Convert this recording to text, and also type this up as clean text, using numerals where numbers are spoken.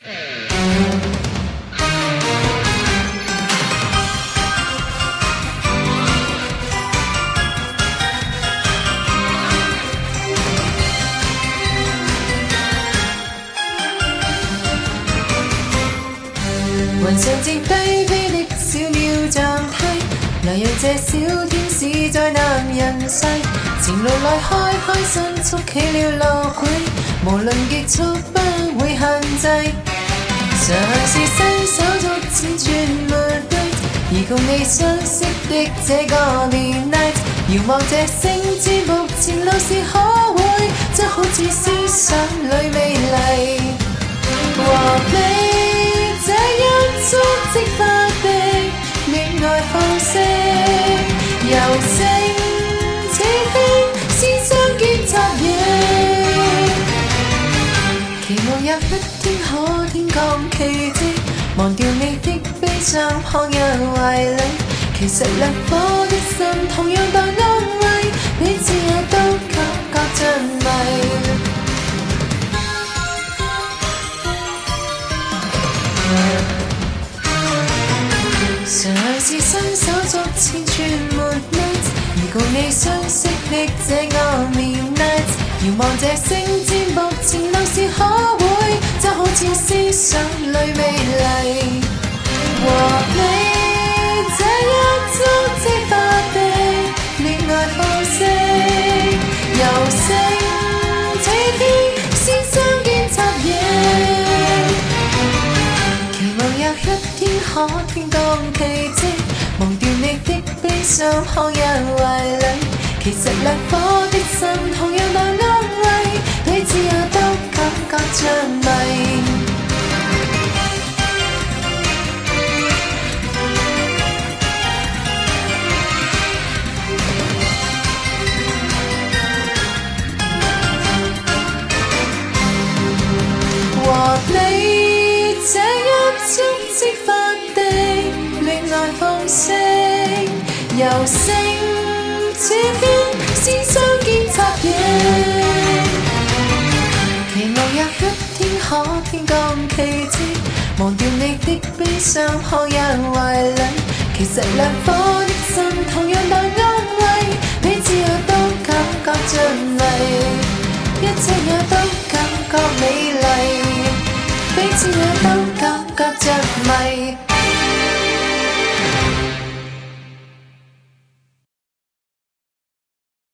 雲上正低飛的小鳥像梯，來讓這小天使在男人世，前路來開開心速企了路軌，無論極速不會限制。常是伸手足千串沒對，而共你相識的這個 midnight， 遙望這星之目前路是可會，則好似思想裏美麗。和你這一觸即發的戀愛方式，柔性似輕先相見插影，期望有一天可天降奇蹟，忘掉你的悲傷看入懷裡，其實烈火的心同樣待安慰，彼此也都感覺着迷。常是伸手足千串沒 night， 而共你相識的這個 midnight， 遙望這星之目前路是可會，就好似思想裏美麗。和你這一觸即發的戀愛方式，柔性似天先相見插影，期望有一天可天降奇蹟，忘掉你的悲傷看入懷裡，其實烈火的心同樣待安慰，彼此也都感覺着迷。和你這一觸即發的戀愛方式，柔性似天先相見插影，期望有一天可天降奇蹟，忘掉你的悲傷看入懷裡，其實烈火的心同樣待安慰，彼此也都感覺着迷，一切也都感覺美麗，彼此也都感覺着迷。